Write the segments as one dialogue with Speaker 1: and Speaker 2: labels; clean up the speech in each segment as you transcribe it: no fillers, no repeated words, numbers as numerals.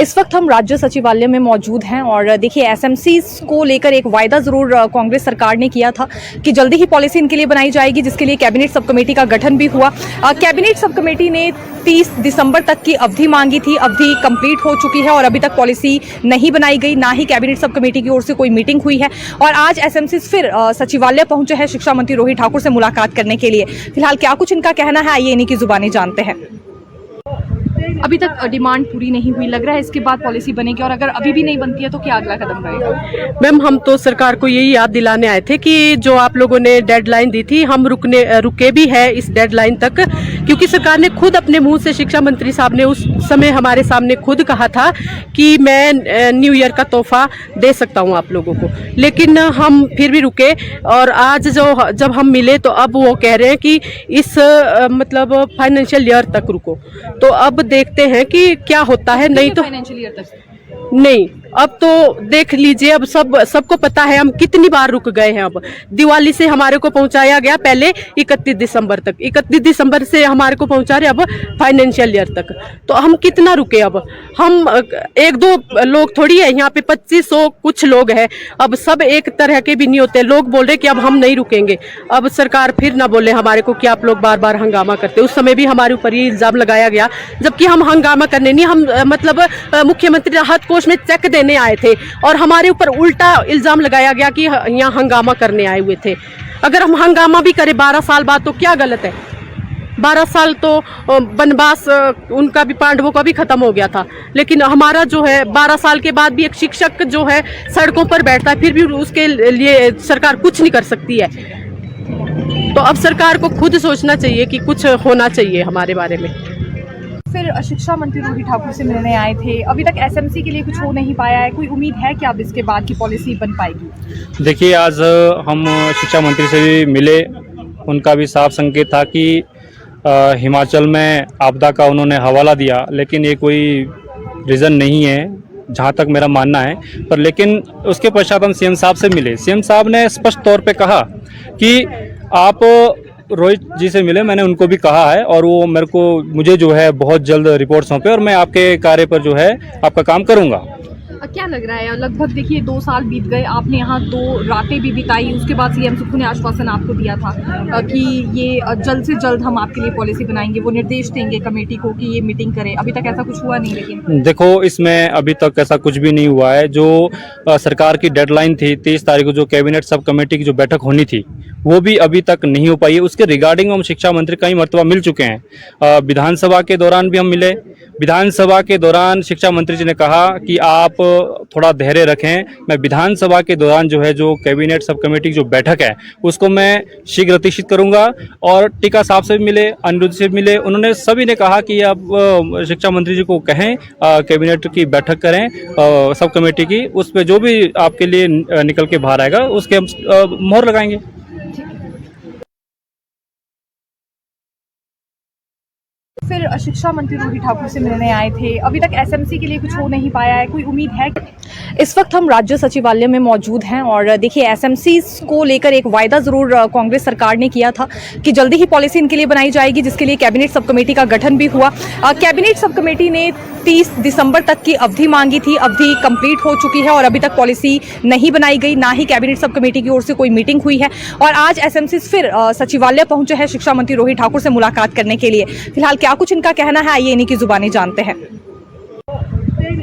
Speaker 1: इस वक्त हम राज्य सचिवालय में मौजूद हैं और देखिए एसएमसी को लेकर एक वायदा जरूर कांग्रेस सरकार ने किया था कि जल्दी ही पॉलिसी इनके लिए बनाई जाएगी, जिसके लिए कैबिनेट सब कमेटी का गठन भी हुआ। कैबिनेट सब कमेटी ने 30 दिसंबर तक की अवधि मांगी थी, अवधि कंप्लीट हो चुकी है और अभी तक पॉलिसी नहीं बनाई गई, ना ही कैबिनेट सब कमेटी की ओर से कोई मीटिंग हुई है। और आज एसएमसी फिर सचिवालय पहुंचे हैं शिक्षा मंत्री रोहित ठाकुर से मुलाकात करने के लिए। फिलहाल क्या कुछ इनका कहना है, आइए इन्हीं की जुबानी जानते हैं। अभी तक डिमांड पूरी नहीं हुई, लग रहा है इसके बाद पॉलिसी बनेगी, और अगर अभी भी नहीं बनती है तो क्या अगला कदम रहेगा?
Speaker 2: मैम, हम तो सरकार को यही याद दिलाने आए थे कि जो आप लोगों ने डेडलाइन दी थी, हम रुके भी है इस डेडलाइन तक, क्योंकि सरकार ने खुद अपने मुंह से, शिक्षा मंत्री साहब ने उस समय हमारे सामने खुद कहा था कि मैं न्यू ईयर का तोहफा दे सकता हूं आप लोगों को, लेकिन हम फिर भी रुके। और आज जब हम मिले तो अब वो कह रहे हैं कि इस मतलब फाइनेंशियल ईयर तक रुको। तो अब देखते हैं कि क्या होता है। नहीं तो
Speaker 1: फाइनेंशियल ईयर तक
Speaker 2: नहीं, अब तो देख लीजिए, अब सबको पता है हम कितनी बार रुक गए हैं। अब दिवाली से हमारे को पहुंचाया गया पहले 31 दिसंबर तक, 31 दिसंबर से हमारे को पहुंचा रहे अब फाइनेंशियल ईयर तक। तो हम कितना रुके? अब हम एक दो लोग थोड़ी है यहाँ पे, 2500 कुछ लोग हैं। अब सब एक तरह के भी नहीं होते। लोग बोल रहे कि अब हम नहीं रुकेंगे। अब सरकार फिर ना बोले हमारे को कि आप लोग बार बार हंगामा करते। उस समय भी हमारे ऊपर ये इल्जाम लगाया गया, जबकि हम हंगामा करने नहीं, हम मतलब मुख्यमंत्री राहत कोष में चेक देने आए थे और हमारे ऊपर उल्टा इल्जाम लगाया गया कि यहाँ हंगामा करने आए हुए थे। अगर हम हंगामा भी करें 12 साल बाद तो क्या गलत है? 12 साल तो वनवास उनका भी, पांडवों का भी खत्म हो गया था, लेकिन हमारा जो है 12 साल के बाद भी एक शिक्षक जो है सड़कों पर बैठता है, फिर भी उसके लिए सरकार कुछ नहीं कर सकती है। तो अब सरकार को खुद सोचना चाहिए कि कुछ होना चाहिए हमारे बारे में।
Speaker 1: फिर शिक्षा मंत्री रोहित ठाकुर से मिलने आए थे, अभी तक एसएमसी के लिए कुछ हो नहीं पाया है, कोई उम्मीद है कि अब इसके बाद की पॉलिसी बन पाएगी?
Speaker 3: देखिए, आज हम शिक्षा मंत्री से भी मिले, उनका भी साफ संकेत था कि हिमाचल में आपदा का उन्होंने हवाला दिया, लेकिन ये कोई रीज़न नहीं है जहाँ तक मेरा मानना है। पर लेकिन उसके पश्चात हम सीएम साहब से मिले। सीएम साहब ने स्पष्ट तौर पे कहा कि आप रोहित जी से मिले, मैंने उनको भी कहा है और वो मुझे जो है बहुत जल्द रिपोर्ट सौंपे और मैं आपके कार्य पर जो है आपका काम करूँगा।
Speaker 1: क्या लग रहा है, लगभग देखिए 2 साल बीत गए, आपने यहाँ 2 रातें भी बिताई, उसके बाद सीएम सुक्खू ने आश्वासन आपको दिया था कि ये जल्द से जल्द हम आपके लिए पॉलिसी बनाएंगे, वो निर्देश देंगे कमेटी को कि ये मीटिंग करें। अभी तक ऐसा कुछ हुआ नहीं। लेकिन
Speaker 3: देखो, इसमें अभी तक ऐसा कुछ भी नहीं हुआ है। जो सरकार की डेडलाइन थी 23 तारीख को, जो कैबिनेट सब कमेटी की जो बैठक होनी थी, वो भी अभी तक नहीं हो पाई है। उसके रिगार्डिंग हम शिक्षा मंत्री कई मरतबा मिल चुके हैं। विधानसभा के दौरान भी हम मिले। विधानसभा के दौरान शिक्षा मंत्री जी ने कहा कि आप थोड़ा धैर्य रखें, मैं विधानसभा के दौरान जो है जो कैबिनेट सब कमेटी की जो बैठक है उसको मैं शीघ्र अतिशीत करूंगा। और टीका साहब से भी मिले, अनिरुद्ध से मिले, उन्होंने सभी ने कहा कि आप शिक्षा मंत्री जी को कहें कैबिनेट की बैठक करें सब कमेटी की, उस पर जो भी आपके लिए निकल के बाहर आएगा उसके हम मोहर लगाएंगे।
Speaker 1: फिर शिक्षा मंत्री रोहित ठाकुर से मिलने आए थे, अभी तक एसएमसी के लिए कुछ हो नहीं पाया है, कोई उम्मीद है? इस वक्त हम राज्य सचिवालय में मौजूद हैं और देखिए एसएमसी को लेकर एक वायदा जरूर कांग्रेस सरकार ने किया था कि जल्दी ही पॉलिसी इनके लिए बनाई जाएगी, जिसके लिए कैबिनेट सब कमेटी का गठन भी हुआ। कैबिनेट सब कमेटी ने 30 दिसंबर तक की अवधि मांगी थी, अवधि कंप्लीट हो चुकी है और अभी तक पॉलिसी नहीं बनाई गई, ना ही कैबिनेट सब कमेटी की ओर से कोई मीटिंग हुई है। और आज एसएमसी फिर सचिवालय पहुंचे हैं शिक्षा मंत्री रोहित ठाकुर से मुलाकात करने के लिए। फिलहाल क्या कुछ इनका कहना है, आइए इन्हीं की जुबानी जानते हैं।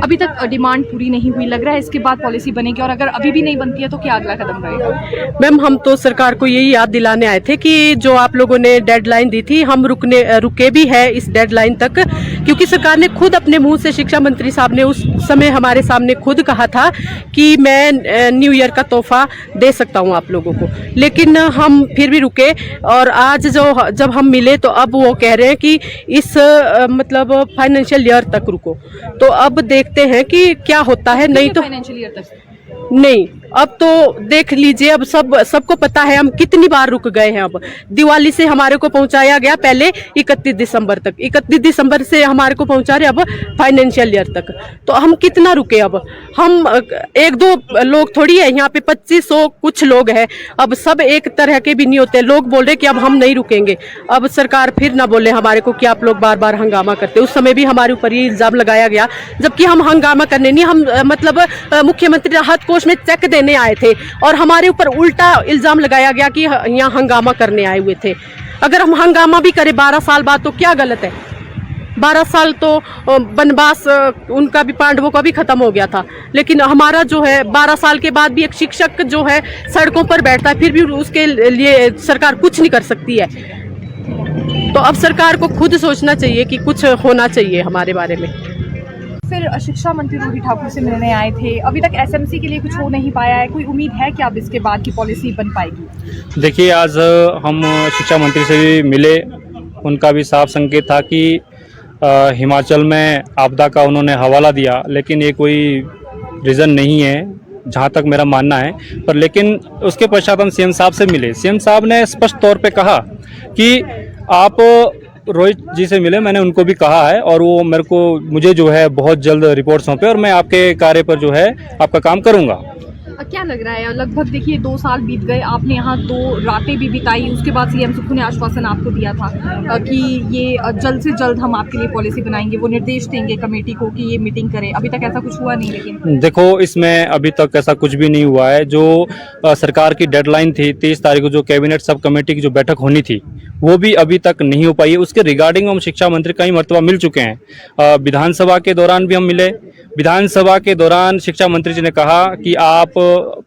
Speaker 1: अभी तक डिमांड पूरी नहीं हुई, लग रहा है इसके बाद पॉलिसी बनेगी, और अगर अभी भी नहीं बनती है तो क्या अगला कदम रहेगा?
Speaker 2: मैम, हम तो सरकार को यही याद दिलाने आए थे कि जो आप लोगों ने डेडलाइन दी थी, हम रुके भी है इस डेडलाइन तक, क्योंकि सरकार ने खुद अपने मुंह से, शिक्षा मंत्री साहब ने उस समय हमारे सामने खुद कहा था कि मैं न्यू ईयर का तोहफा दे सकता हूं आप लोगों को, लेकिन हम फिर भी रुके। और आज जब हम मिले तो अब वो कह रहे हैं कि इस मतलब फाइनेंशियल ईयर तक रुको। तो अब देखते हैं कि क्या होता है। नहीं तो
Speaker 1: फाइनेंशियल ईयर तक
Speaker 2: नहीं, अब तो देख लीजिए, अब सबको पता है हम कितनी बार रुक गए हैं। अब दिवाली से हमारे को पहुंचाया गया पहले 31 दिसंबर तक, 31 दिसंबर से हमारे को पहुंचा रहे अब फाइनेंशियल ईयर तक। तो हम कितना रुके? अब हम एक दो लोग थोड़ी है, यहाँ पे 2500 कुछ लोग हैं। अब सब एक तरह के भी नहीं होते। लोग बोल रहे कि अब हम नहीं रुकेंगे। अब सरकार फिर ना बोले हमारे को कि आप लोग बार बार हंगामा करते। उस समय भी हमारे ऊपर ये इल्जाम लगाया गया, जबकि हम हंगामा करने नहीं, हम मतलब मुख्यमंत्री राहत कोष में चेक देने आए थे और हमारे ऊपर उल्टा इल्जाम लगाया गया कि यहाँ हंगामा करने आए हुए थे। अगर हम हंगामा भी करें 12 साल बाद तो क्या गलत है? 12 साल तो वनवास उनका भी, पांडवों का भी खत्म हो गया था। लेकिन हमारा जो है 12 साल के बाद भी एक शिक्षक जो है सड़कों पर बैठता है, फिर भी उसके लिए सरकार कुछ नहीं कर सकती है। तो अब सरकार को खुद सोचना चाहिए कि कुछ होना चाहिए हमारे बारे में।
Speaker 1: फिर शिक्षा मंत्री रोहित ठाकुर से मिलने आए थे, अभी तक एसएमसी के लिए कुछ हो नहीं पाया है। कोई उम्मीद है कि अब इसके बाद की पॉलिसी बन पाएगी?
Speaker 3: देखिए, आज हम शिक्षा मंत्री से भी मिले, उनका भी साफ संकेत था कि हिमाचल में आपदा का उन्होंने हवाला दिया, लेकिन ये कोई रीज़न नहीं है जहाँ तक मेरा मानना है। पर लेकिन उसके पश्चात हम सीएम साहब से मिले। सीएम साहब ने स्पष्ट तौर पे कहा कि आप रोहित जी से मिले, मैंने उनको भी कहा है और वो मुझे जो है बहुत जल्द रिपोर्ट सौंपे और मैं आपके कार्य पर जो है आपका काम करूँगा।
Speaker 1: क्या लग रहा है? लगभग देखिए 2 साल बीत गए, आपने यहाँ 2 रातें भी बिताई, उसके बाद सीएम सुक्खू ने आश्वासन आपको दिया था कि ये जल्द से जल्द हम आपके लिए पॉलिसी बनाएंगे, वो निर्देश देंगे कमेटी को कि ये मीटिंग करे। अभी तक ऐसा कुछ हुआ नहीं। लेकिन
Speaker 3: देखो, इसमें अभी तक ऐसा कुछ भी नहीं हुआ है। जो सरकार की डेडलाइन थी 23 तारीख को, जो कैबिनेट सब कमेटी की जो बैठक होनी थी, वो भी अभी तक नहीं हो पाई है। उसके रिगार्डिंग हम शिक्षा मंत्री कई मरतबा मिल चुके हैं। विधानसभा के दौरान भी हम मिले। विधानसभा के दौरान शिक्षा मंत्री जी ने कहा कि आप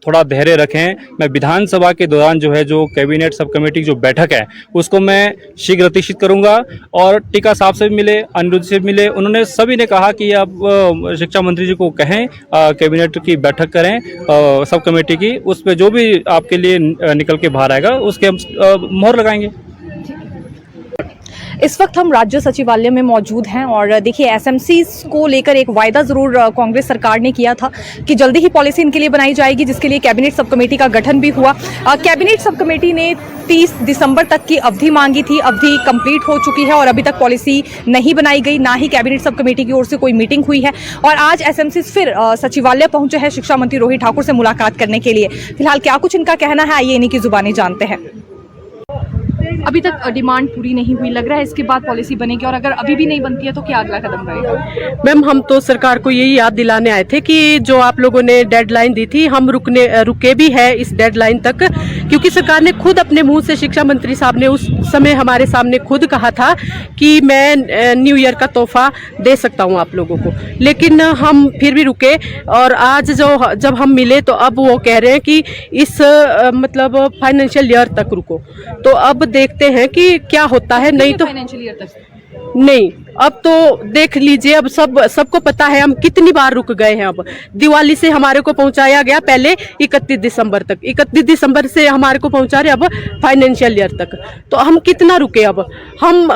Speaker 3: थोड़ा धैर्य रखें, मैं विधानसभा के दौरान जो है जो कैबिनेट सब कमेटी की जो बैठक है उसको मैं शीघ्र अतिशीत करूंगा। और टीका साहब से भी मिले, अनिरुद्ध से मिले, उन्होंने सभी ने कहा कि आप शिक्षा मंत्री जी को कहें कैबिनेट की बैठक करें सब कमेटी की, उस पर जो भी आपके लिए निकल के बाहर आएगा उसके हम मोहर लगाएंगे।
Speaker 1: इस वक्त हम राज्य सचिवालय में मौजूद हैं और देखिए एसएमसी को लेकर एक वायदा जरूर कांग्रेस सरकार ने किया था कि जल्दी ही पॉलिसी इनके लिए बनाई जाएगी, जिसके लिए कैबिनेट सब कमेटी का गठन भी हुआ। कैबिनेट सब कमेटी ने 30 दिसंबर तक की अवधि मांगी थी, अवधि कंप्लीट हो चुकी है और अभी तक पॉलिसी नहीं बनाई गई, ना ही कैबिनेट सब कमेटी की ओर से कोई मीटिंग हुई है। और आज एसएमसी फिर सचिवालय पहुंचे हैं शिक्षा मंत्री रोहित ठाकुर से मुलाकात करने के लिए। फिलहाल क्या कुछ इनका कहना है, आइए इन्हीं की जुबानी जानते हैं। अभी तक डिमांड पूरी नहीं हुई, लग रहा है इसके बाद पॉलिसी बनेगी, और अगर अभी भी नहीं बनती है तो क्या अगला कदम रहेगा?
Speaker 2: मैम, हम तो सरकार को यही याद दिलाने आए थे कि जो आप लोगों ने डेडलाइन दी थी, हम रुके भी है इस डेडलाइन तक, क्योंकि सरकार ने खुद अपने मुंह से, शिक्षा मंत्री साहब ने उस समय हमारे सामने खुद कहा था कि मैं न्यू ईयर का तोहफा दे सकता हूं आप लोगों को। लेकिन हम फिर भी रुके और आज जब हम मिले तो अब वो कह रहे हैं कि इस मतलब फाइनेंशियल ईयर तक रुको। तो अब देखते हैं कि क्या होता है। नहीं तो
Speaker 1: फाइनेंशियल ईयर तक
Speaker 2: नहीं, अब तो देख लीजिए, अब सबको पता है हम कितनी बार रुक गए हैं। अब दिवाली से हमारे को पहुंचाया गया पहले 31 दिसंबर तक, 31 दिसंबर से हमारे को पहुंचा रहे अब फाइनेंशियल ईयर तक। तो हम कितना रुके? अब हम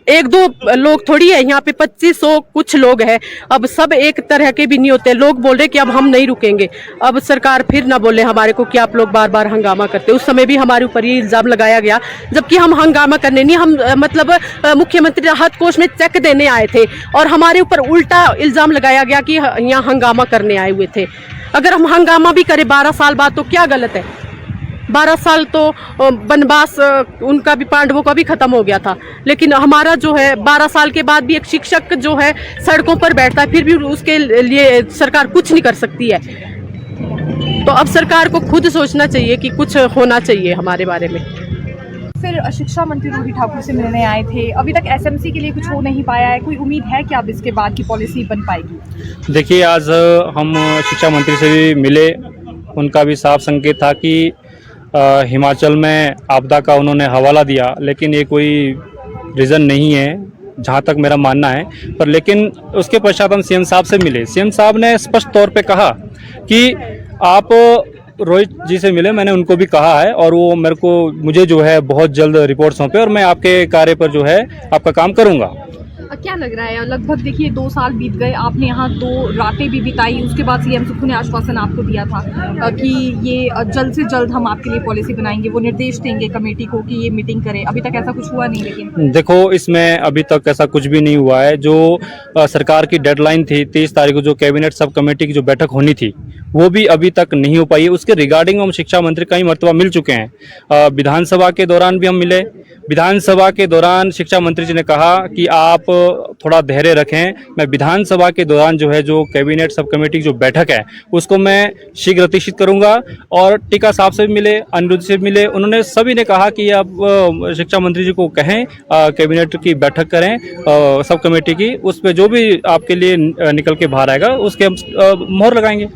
Speaker 2: एक दो लोग थोड़ी है, यहाँ पे 2500 कुछ लोग हैं। अब सब एक तरह के भी नहीं होते। लोग बोल रहे कि अब हम नहीं रुकेंगे। अब सरकार फिर ना बोले हमारे को कि आप लोग बार बार हंगामा करते। उस समय भी हमारे ऊपर ये इल्जाम लगाया गया, जबकि हम हंगामा करने नहीं, हम मतलब मुख्यमंत्री राहत कोष में चेक देने आए थे और हमारे ऊपर उल्टा इल्जाम लगाया गया कि यहाँ हंगामा करने आए हुए थे। अगर हम हंगामा भी करें 12 साल बाद तो क्या गलत है? 12 साल तो वनवास उनका भी, पांडवों का भी खत्म हो गया था। लेकिन हमारा जो है 12 साल के बाद भी एक शिक्षक जो है सड़कों पर बैठता है, फिर भी उसके लिए सरकार कुछ नहीं कर सकती है। तो अब सरकार को खुद सोचना चाहिए कि कुछ होना चाहिए हमारे बारे में।
Speaker 1: फिर शिक्षा मंत्री रोहित ठाकुर से मिलने आए थे, अभी तक एसएमसी के लिए कुछ हो नहीं पाया है। कोई उम्मीद है कि अब इसके बाद की पॉलिसी बन पाएगी?
Speaker 3: देखिए, आज हम शिक्षा मंत्री से भी मिले, उनका भी साफ संकेत था कि हिमाचल में आपदा का उन्होंने हवाला दिया, लेकिन ये कोई रीज़न नहीं है जहाँ तक मेरा मानना है। पर लेकिन उसके पश्चात हम सीएम साहब से मिले। सीएम साहब ने स्पष्ट तौर पे कहा कि आप रोहित जी से मिले, मैंने उनको भी कहा है और वो मुझे जो है बहुत जल्द रिपोर्ट सौंपे और मैं आपके कार्य पर जो है आपका काम करूँगा।
Speaker 1: क्या लग रहा है, लगभग देखिए 2 साल बीत गए, आपने यहाँ 2 रातें भी बिताई, उसके बाद सीएम सुप्पू ने आश्वासन आपको दिया था कि ये जल्द से जल्द हम आपके लिए पॉलिसी बनाएंगे, वो निर्देश देंगे कमेटी को कि ये मीटिंग करे। अभी तक ऐसा कुछ हुआ नहीं। लेकिन
Speaker 3: देखो, इसमें अभी तक ऐसा कुछ भी नहीं हुआ है। जो सरकार की डेडलाइन थी 23 तारीख को, जो कैबिनेट सब कमेटी की जो बैठक होनी थी, वो भी अभी तक नहीं हो पाई है। उसके रिगार्डिंग हम शिक्षा मंत्री कई मरतबा मिल चुके हैं। विधानसभा के दौरान भी हम मिले। विधानसभा के दौरान शिक्षा मंत्री जी ने कहा कि आप थोड़ा धैर्य रखें, मैं विधानसभा के दौरान जो है जो कैबिनेट सब कमेटी की जो बैठक है उसको मैं शीघ्र अतिशीत करूंगा। और टीका साहब से भी मिले, अनिरुद्ध से भी मिले, उन्होंने सभी ने कहा कि आप शिक्षा मंत्री जी को कहें कैबिनेट की बैठक करें सब कमेटी की, उस पर जो भी आपके लिए निकल के बाहर आएगा उसके हम मोहर लगाएंगे।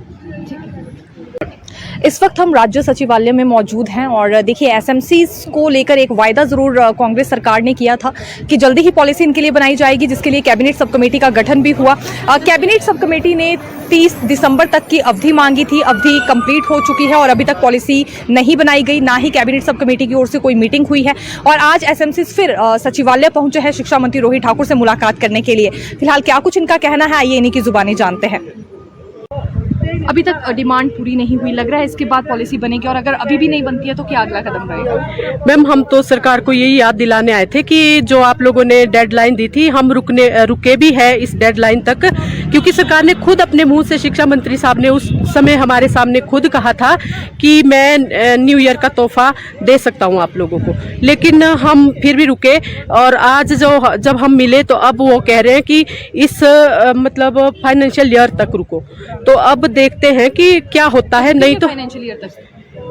Speaker 1: इस वक्त हम राज्य सचिवालय में मौजूद हैं और देखिए एसएमसी को लेकर एक वायदा जरूर कांग्रेस सरकार ने किया था कि जल्दी ही पॉलिसी इनके लिए बनाई जाएगी, जिसके लिए कैबिनेट सब कमेटी का गठन भी हुआ। कैबिनेट सब कमेटी ने 30 दिसंबर तक की अवधि मांगी थी, अवधि कंप्लीट हो चुकी है और अभी तक पॉलिसी नहीं बनाई गई, ना ही कैबिनेट सब कमेटी की ओर से कोई मीटिंग हुई है। और आज एसएमसी फिर सचिवालय पहुंचे हैं शिक्षा मंत्री रोहित ठाकुर से मुलाकात करने के लिए। फिलहाल क्या कुछ इनका कहना है, आइए इन्हीं की जुबानी जानते हैं। अभी तक डिमांड पूरी नहीं हुई, लग रहा है इसके बाद पॉलिसी बनेगी, और अगर अभी भी नहीं बनती है तो क्या अगला कदम रहेगा?
Speaker 2: मैम, हम तो सरकार को यही याद दिलाने आए थे कि जो आप लोगों ने डेडलाइन दी थी, हम रुके भी है इस डेडलाइन तक, क्योंकि सरकार ने खुद अपने मुंह से, शिक्षा मंत्री साहब ने उस समय हमारे सामने खुद कहा था कि मैं न्यू ईयर का तोहफा दे सकता हूं आप लोगों को, लेकिन हम फिर भी रुके। और आज जब हम मिले तो अब वो कह रहे हैं कि इस मतलब फाइनेंशियल ईयर तक रुको। तो अब देखते हैं कि क्या होता है। नहीं तो
Speaker 1: फाइनेंशियल ईयर तक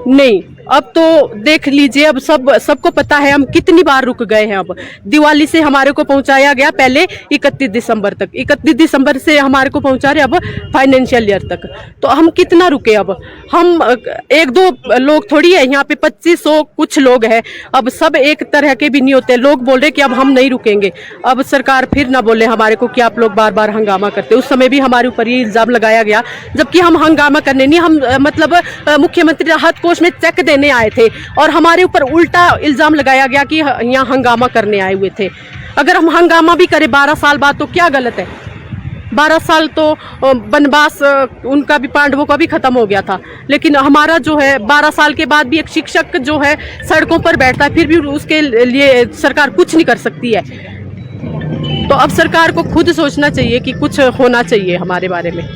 Speaker 2: नहीं, अब तो देख लीजिए, अब सबको पता है हम कितनी बार रुक गए हैं। अब दिवाली से हमारे को पहुंचाया गया पहले 31 दिसंबर तक, 31 दिसंबर से हमारे को पहुंचा रहे अब फाइनेंशियल ईयर तक। तो हम कितना रुके? अब हम एक दो लोग थोड़ी है, यहाँ पे 2500 कुछ लोग हैं। अब सब एक तरह के भी नहीं होते। लोग बोल रहे कि अब हम नहीं रुकेंगे। अब सरकार फिर ना बोले हमारे को कि आप लोग बार बार हंगामा करते। उस समय भी हमारे ऊपर ये इल्जाम लगाया गया, जबकि हम हंगामा करने नहीं, हम मतलब मुख्यमंत्री राहत कोष में चेक देने आए थे और हमारे ऊपर उल्टा इल्जाम लगाया गया कि यहाँ हंगामा करने आए हुए थे। अगर हम हंगामा भी करें 12 साल बाद तो क्या गलत है? 12 साल तो वनवास उनका भी, पांडवों का भी खत्म हो गया था, लेकिन हमारा जो है 12 साल के बाद भी एक शिक्षक जो है सड़कों पर बैठता है, फिर भी उसके लिए सरकार कुछ नहीं कर सकती है। तो अब सरकार को खुद सोचना चाहिए कि कुछ होना चाहिए हमारे बारे में।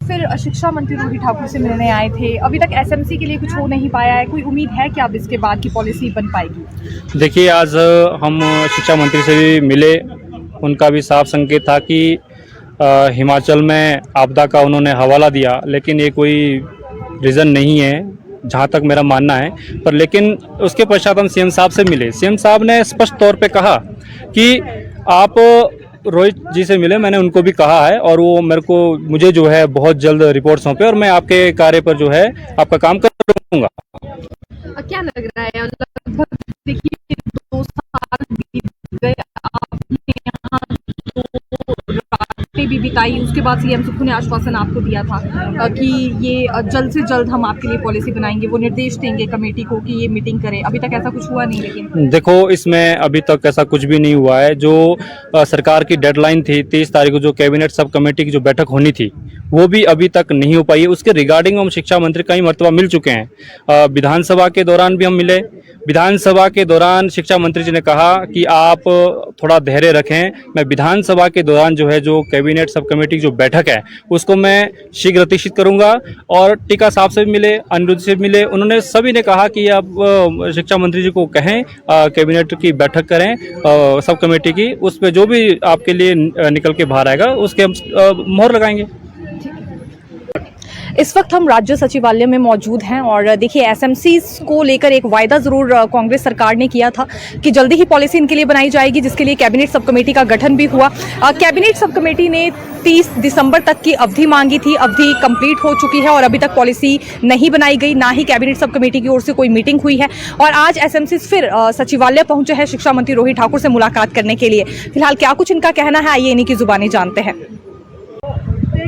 Speaker 1: फिर शिक्षा मंत्री रोहित ठाकुर से मिलने आए थे, अभी तक एसएमसी के लिए कुछ हो नहीं पाया है, कोई उम्मीद है कि अब इसके बाद की पॉलिसी बन पाएगी?
Speaker 3: देखिए, आज हम शिक्षा मंत्री से भी मिले, उनका भी साफ संकेत था कि हिमाचल में आपदा का उन्होंने हवाला दिया, लेकिन ये कोई रीज़न नहीं है जहाँ तक मेरा मानना है। पर लेकिन उसके पश्चात हम सीएम साहब से मिले। सीएम साहब ने स्पष्ट तौर पे कहा कि आप रोहित जी से मिले, मैंने उनको भी कहा है और वो मुझे जो है बहुत जल्द रिपोर्ट सौंपे और मैं आपके कार्य पर जो है आपका काम करूँगा।
Speaker 1: क्या लग रहा है, लगभग देखिए 2 साल बीत गए, आपने यहाँ 2 रातें भी बिताई, उसके बाद सीएम सुप्पू ने आश्वासन आपको दिया था कि ये जल्द से जल्द हम आपके लिए पॉलिसी बनाएंगे, वो निर्देश देंगे कमेटी को कि ये मीटिंग करे। अभी तक ऐसा कुछ हुआ नहीं। लेकिन
Speaker 3: देखो, इसमें अभी तक ऐसा कुछ भी नहीं हुआ है। जो सरकार की डेडलाइन थी 23 तारीख को, जो कैबिनेट सब कमेटी की जो बैठक होनी थी, वो भी अभी तक नहीं हो पाई है। उसके रिगार्डिंग हम शिक्षा मंत्री कई मरतबा मिल चुके हैं। विधानसभा के दौरान भी हम मिले। विधानसभा के दौरान शिक्षा मंत्री जी ने कहा कि आप थोड़ा धैर्य रखें, मैं विधानसभा के दौरान जो है जो कैबिनेट सब कमेटी की जो बैठक है उसको मैं शीघ्र अतिशीत करूंगा। और टीका साहब से भी मिले, अनिरुद्ध से भी मिले, उन्होंने सभी ने कहा कि आप शिक्षा मंत्री जी को कहें कैबिनेट की बैठक करें सब कमेटी की, उस पर जो भी आपके लिए निकल के बाहर आएगा उसके हम मोहर लगाएंगे।
Speaker 1: इस वक्त हम राज्य सचिवालय में मौजूद हैं और देखिए एसएमसी को लेकर एक वायदा जरूर कांग्रेस सरकार ने किया था कि जल्दी ही पॉलिसी इनके लिए बनाई जाएगी, जिसके लिए कैबिनेट सब कमेटी का गठन भी हुआ। कैबिनेट सब कमेटी ने 30 दिसंबर तक की अवधि मांगी थी, अवधि कंप्लीट हो चुकी है और अभी तक पॉलिसी नहीं बनाई गई, ना ही कैबिनेट सब कमेटी की ओर से कोई मीटिंग हुई है। और आज एसएमसी फिर सचिवालय पहुंचे हैं शिक्षा मंत्री रोहित ठाकुर से मुलाकात करने के लिए। फिलहाल क्या कुछ इनका कहना है, आइए इन्हीं की जुबानी जानते हैं।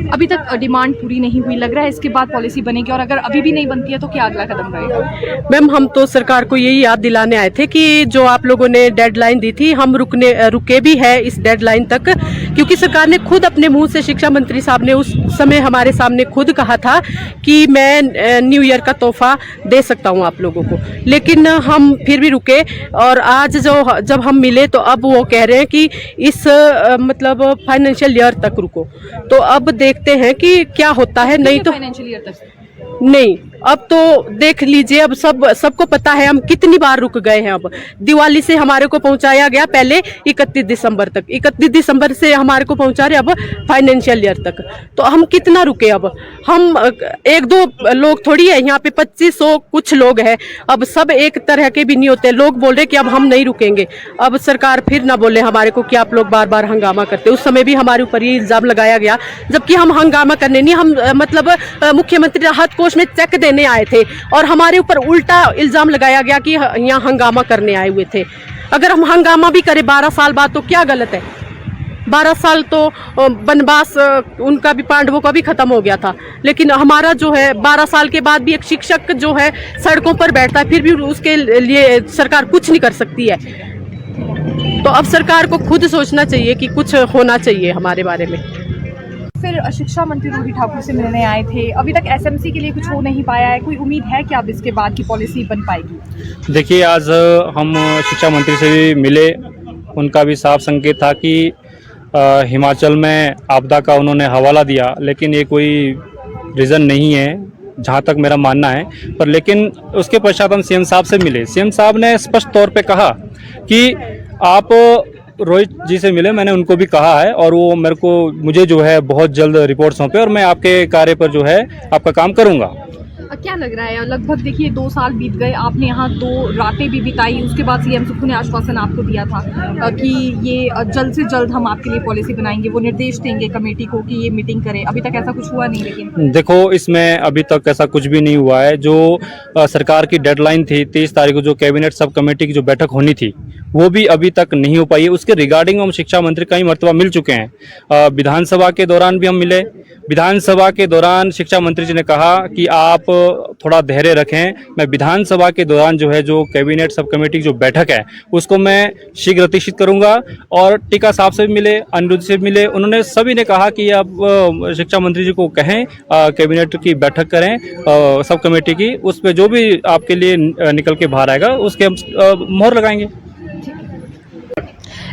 Speaker 1: अभी तक डिमांड पूरी नहीं हुई, लग रहा है इसके बाद पॉलिसी बनेगी, और अगर अभी भी नहीं बनती है तो क्या अगला कदम रहेगा?
Speaker 2: मैम, हम तो सरकार को यही याद दिलाने आए थे कि जो आप लोगों ने डेडलाइन दी थी, हम रुके भी है इस डेडलाइन तक, क्योंकि सरकार ने खुद अपने मुंह से, शिक्षा मंत्री साहब ने उस समय हमारे सामने खुद कहा था कि मैं न्यू ईयर का तोहफा दे सकता हूं आप लोगों को, लेकिन हम फिर भी रुके। और आज जब हम मिले तो अब वो कह रहे हैं कि इस मतलब फाइनेंशियल ईयर तक रुको। तो अब देखते हैं कि क्या होता है, नहीं तो
Speaker 1: फाइनेंशियल ईयर तक
Speaker 2: नहीं, अब तो देख लीजिए, अब सबको पता है हम कितनी बार रुक गए हैं। अब दिवाली से हमारे को पहुंचाया गया पहले 31 दिसंबर तक, 31 दिसंबर से हमारे को पहुंचा रहे अब फाइनेंशियल ईयर तक। तो हम कितना रुके? अब हम एक दो लोग थोड़ी है, यहाँ पे 2500 कुछ लोग हैं। अब सब एक तरह के भी नहीं होते। लोग बोल रहे कि अब हम नहीं रुकेंगे। अब सरकार फिर ना बोले हमारे को कि आप लोग बार बार हंगामा करते। उस समय भी हमारे ऊपर ये इल्जाम लगाया गया, जबकि हम हंगामा करने नहीं, हम मतलब मुख्यमंत्री राहत कोष में चेक देने आए थे और हमारे ऊपर उल्टा इल्जाम लगाया गया कि यहाँ हंगामा करने आए हुए थे। अगर हम हंगामा भी करें 12 साल बाद तो क्या गलत है? 12 साल तो वनवास उनका भी, पांडवों का भी खत्म हो गया था, लेकिन हमारा जो है 12 साल के बाद भी एक शिक्षक जो है सड़कों पर बैठता है, फिर भी उसके लिए सरकार कुछ नहीं कर सकती है। तो अब सरकार को खुद सोचना चाहिए कि कुछ होना चाहिए हमारे बारे में।
Speaker 1: फिर शिक्षा मंत्री रोहित ठाकुर से मिलने आए थे, अभी तक एसएमसी के लिए कुछ हो नहीं पाया है, कोई उम्मीद है कि अब इसके बाद की पॉलिसी बन पाएगी?
Speaker 3: देखिए, आज हम शिक्षा मंत्री से भी मिले, उनका भी साफ संकेत था कि हिमाचल में आपदा का उन्होंने हवाला दिया, लेकिन ये कोई रीज़न नहीं है जहाँ तक मेरा मानना है। पर लेकिन उसके पश्चात हम सीएम साहब से मिले, सीएम साहब ने स्पष्ट तौर पे कहा कि आप रोहित जी से मिले, मैंने उनको भी कहा है और वो मुझे जो है बहुत जल्द रिपोर्ट सौंपे और मैं आपके कार्य पर जो है आपका काम करूँगा।
Speaker 1: क्या लग रहा है? लगभग देखिए 2 साल बीत गए, आपने यहाँ 2 रातें भी बिताई, उसके बाद सीएम सुक्खू ने आश्वासन आपको दिया था कि ये जल्द से जल्द हम आपके लिए पॉलिसी बनाएंगे, वो निर्देश देंगे कमेटी को कि ये मीटिंग करे। अभी तक ऐसा कुछ हुआ नहीं। लेकिन
Speaker 3: देखो, इसमें अभी तक ऐसा कुछ भी नहीं हुआ है। जो सरकार की डेडलाइन थी 23 तारीख को, जो कैबिनेट सब कमेटी की जो बैठक होनी थी, वो भी अभी तक नहीं हो पाई है। उसके रिगार्डिंग हम शिक्षा मंत्री कई मरतबा मिल चुके हैं। विधानसभा के दौरान भी हम मिले। विधानसभा के दौरान शिक्षा मंत्री जी ने कहा कि आप थोड़ा धैर्य रखें, मैं विधानसभा के दौरान जो है जो कैबिनेट सब कमेटी की जो बैठक है उसको मैं शीघ्र अतिशीत करूंगा। और टीका साहब से भी मिले, अनिरुद्ध से मिले, उन्होंने सभी ने कहा कि आप शिक्षा मंत्री जी को कहें कैबिनेट की बैठक करें सब कमेटी की, उस पर जो भी आपके लिए निकल के बाहर आएगा उसके हम मोहर लगाएंगे।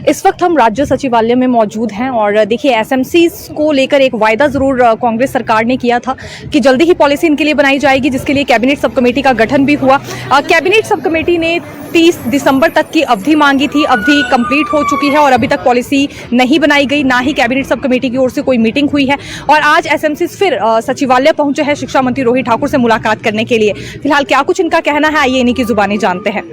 Speaker 1: इस वक्त हम राज्य सचिवालय में मौजूद हैं और देखिए एसएमसी को लेकर एक वायदा जरूर कांग्रेस सरकार ने किया था कि जल्दी ही पॉलिसी इनके लिए बनाई जाएगी, जिसके लिए कैबिनेट सब कमेटी का गठन भी हुआ। कैबिनेट सब कमेटी ने 30 दिसंबर तक की अवधि मांगी थी, अवधि कंप्लीट हो चुकी है और अभी तक पॉलिसी नहीं बनाई गई, ना ही कैबिनेट सब कमेटी की ओर से कोई मीटिंग हुई है। और आज एसएमसी फिर सचिवालय पहुंचे हैं शिक्षा मंत्री रोहित ठाकुर से मुलाकात करने के लिए। फिलहाल क्या कुछ इनका कहना है, आइए इन्हीं की जुबानी जानते हैं।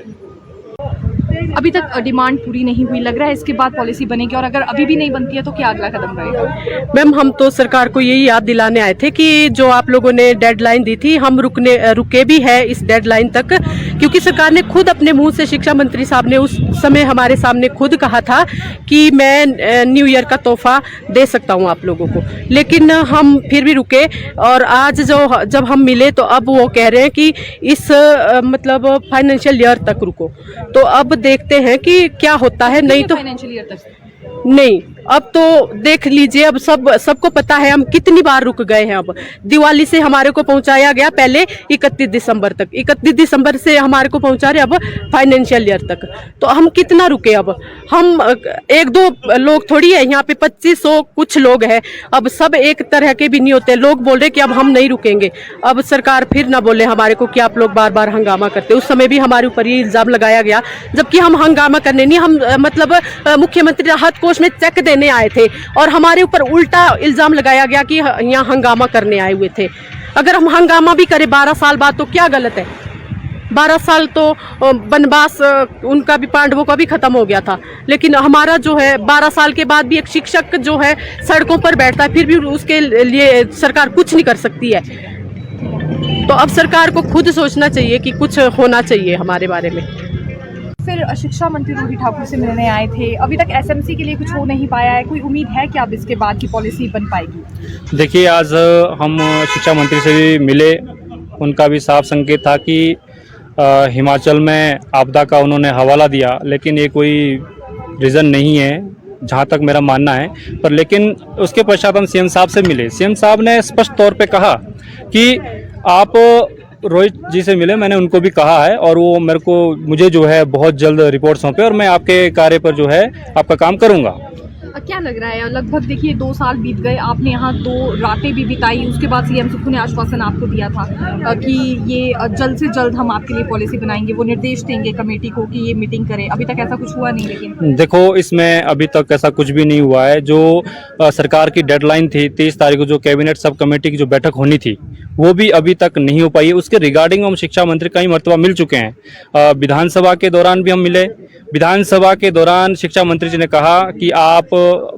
Speaker 1: अभी तक डिमांड पूरी नहीं हुई, लग रहा है इसके बाद पॉलिसी बनेगी, और अगर अभी भी नहीं बनती है तो क्या अगला कदम रहेगा?
Speaker 2: मैम, हम तो सरकार को यही याद दिलाने आए थे कि जो आप लोगों ने डेडलाइन दी थी, हम रुके भी है इस डेडलाइन तक, क्योंकि सरकार ने खुद अपने मुंह से, शिक्षा मंत्री साहब ने उस समय हमारे सामने खुद कहा था कि मैं न्यू ईयर का तोहफा दे सकता हूं आप लोगों को, लेकिन हम फिर भी रुके। और आज जब हम मिले तो अब वो कह रहे हैं कि इस मतलब फाइनेंशियल ईयर तक रुको। तो अब देखते हैं कि क्या होता है, नहीं तो
Speaker 1: फाइनेंशियल ईयर तक
Speaker 2: नहीं, अब तो देख लीजिए, अब सबको पता है हम कितनी बार रुक गए हैं। अब दिवाली से हमारे को पहुंचाया गया पहले 31 दिसंबर तक, 31 दिसंबर से हमारे को पहुंचा रहे अब फाइनेंशियल ईयर तक। तो हम कितना रुके? अब हम एक दो लोग थोड़ी है, यहाँ पे 2500 कुछ लोग हैं। अब सब एक तरह के भी नहीं होते। लोग बोल रहे कि अब हम नहीं रुकेंगे। अब सरकार फिर ना बोले हमारे को कि आप लोग बार बार हंगामा करते। उस समय भी हमारे ऊपर ये इल्जाम लगाया गया, जबकि हम हंगामा करने नहीं, हम मतलब मुख्यमंत्री राहत कोष में चेक देने आए थे और हमारे ऊपर उल्टा इल्जाम लगाया गया कि यहाँ हंगामा करने आए हुए थे। अगर हम हंगामा भी करें 12 साल बाद तो क्या गलत है? 12 साल तो वनवास उनका भी, पांडवों का भी खत्म हो गया था, लेकिन हमारा जो है 12 साल के बाद भी एक शिक्षक जो है सड़कों पर बैठता है, फिर भी उसके लिए सरकार कुछ नहीं कर सकती है। तो अब सरकार को खुद सोचना चाहिए कि कुछ होना चाहिए हमारे बारे में।
Speaker 1: फिर शिक्षा मंत्री रोहित ठाकुर से मिलने आए थे, अभी तक एसएमसी के लिए कुछ हो नहीं पाया है, कोई उम्मीद है कि अब इसके बाद की पॉलिसी बन पाएगी?
Speaker 3: देखिए, आज हम शिक्षा मंत्री से भी मिले, उनका भी साफ संकेत था कि हिमाचल में आपदा का उन्होंने हवाला दिया, लेकिन ये कोई रीज़न नहीं है जहाँ तक मेरा मानना है। पर लेकिन उसके पश्चात हम सीएम साहब से मिले, सीएम साहब ने स्पष्ट तौर पे कहा कि आप रोहित जी से मिले, मैंने उनको भी कहा है और वो मुझे जो है बहुत जल्द रिपोर्ट सौंपे और मैं आपके कार्य पर जो है आपका काम करूँगा।
Speaker 1: क्या लग रहा है, लगभग देखिए 2 साल बीत गए, आपने यहाँ 2 रातें भी बिताई, उसके बाद सीएम सुक्खू ने आश्वासन आपको दिया था कि ये जल्द से जल्द हम आपके लिए पॉलिसी बनाएंगे, वो निर्देश देंगे कमेटी को कि ये मीटिंग करे। अभी तक ऐसा कुछ हुआ नहीं। लेकिन
Speaker 3: देखो, इसमें अभी तक ऐसा कुछ भी नहीं हुआ है। जो सरकार की डेडलाइन थी 23 तारीख को, जो कैबिनेट सब कमेटी की जो बैठक होनी थी, वो भी अभी तक नहीं हो पाई है। उसके रिगार्डिंग हम शिक्षा मंत्री कई मरतबा मिल चुके हैं। विधानसभा के दौरान भी हम मिले, विधानसभा के दौरान शिक्षा मंत्री जी ने कहा कि आप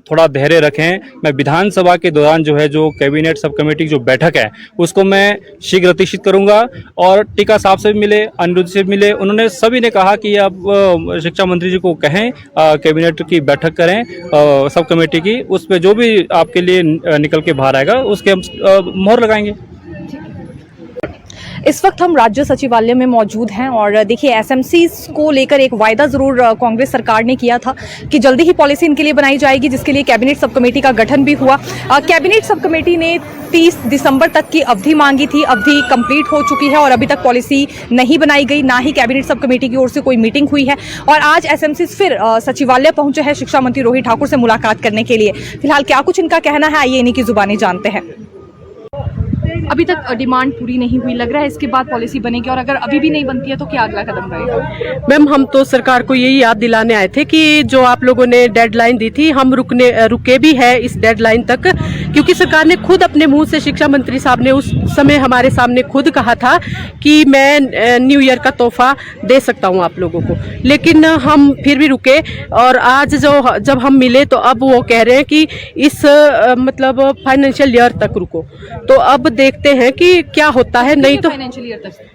Speaker 3: थोड़ा धैर्य रखें, मैं विधानसभा के दौरान जो है जो कैबिनेट सब कमेटी की जो बैठक है उसको मैं शीघ्र अतिशीत करूंगा। और टीका साहब से भी मिले, अनिरुद्ध से भी मिले, उन्होंने सभी ने कहा कि आप शिक्षा मंत्री जी को कहें कैबिनेट की बैठक करें सब कमेटी की, उस पर जो भी आपके लिए निकल के बाहर आएगा उसके हम मोहर लगाएंगे।
Speaker 1: इस वक्त हम राज्य सचिवालय में मौजूद हैं और देखिए एसएमसी को लेकर एक वायदा जरूर कांग्रेस सरकार ने किया था कि जल्दी ही पॉलिसी इनके लिए बनाई जाएगी, जिसके लिए कैबिनेट सब कमेटी का गठन भी हुआ। कैबिनेट सब कमेटी ने 30 दिसंबर तक की अवधि मांगी थी, अवधि कंप्लीट हो चुकी है और अभी तक पॉलिसी नहीं बनाई गई, ना ही कैबिनेट सब कमेटी की ओर से कोई मीटिंग हुई है। और आज एसएमसी फिर सचिवालय पहुंचे हैं शिक्षा मंत्री रोहित ठाकुर से मुलाकात करने के लिए। फिलहाल क्या कुछ इनका कहना है, आइए इन्हीं की जुबानी जानते हैं। अभी तक डिमांड पूरी नहीं हुई, लग रहा है इसके बाद पॉलिसी बनेगी, और अगर अभी भी नहीं बनती है तो क्या अगला कदम रहेगा?
Speaker 2: मैम, हम तो सरकार को यही याद दिलाने आए थे कि जो आप लोगों ने डेडलाइन दी थी, हम रुके भी है इस डेडलाइन तक, क्योंकि सरकार ने खुद अपने मुंह से, शिक्षा मंत्री साहब ने उस समय हमारे सामने खुद कहा था कि मैं न्यू ईयर का तोहफा दे सकता हूं आप लोगों को, लेकिन हम फिर भी रुके। और आज जब हम मिले तो अब वो कह रहे हैं कि इस मतलब फाइनेंशियल ईयर तक रुको। तो अब देखते हैं कि क्या होता है। नहीं तो
Speaker 1: फाइनेंशियल ईयर तक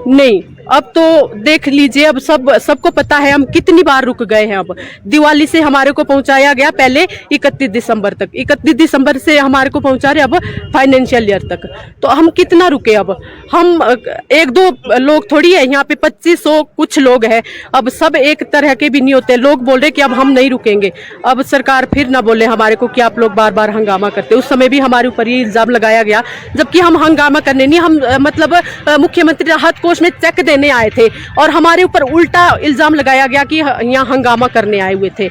Speaker 2: नहीं, अब तो देख लीजिए, अब सबको पता है हम कितनी बार रुक गए हैं। अब दिवाली से हमारे को पहुंचाया गया पहले 31 दिसंबर तक, 31 दिसंबर से हमारे को पहुंचा रहे अब फाइनेंशियल ईयर तक। तो हम कितना रुके? अब हम 1-2 लोग थोड़ी है यहाँ पे, 2500 कुछ लोग हैं। अब सब एक तरह के भी नहीं होते। लोग बोल रहे कि अब हम नहीं रुकेंगे। अब सरकार फिर ना बोले हमारे को कि आप लोग बार बार हंगामा करते। उस समय भी हमारे ऊपर ये इल्जाम लगाया गया, जबकि हम हंगामा करने नहीं, हम मतलब मुख्यमंत्री राहत कोष में चेक देने आए थे और हमारे ऊपर उल्टा इल्जाम लगाया गया कि यहाँ हंगामा करने आए हुए थे।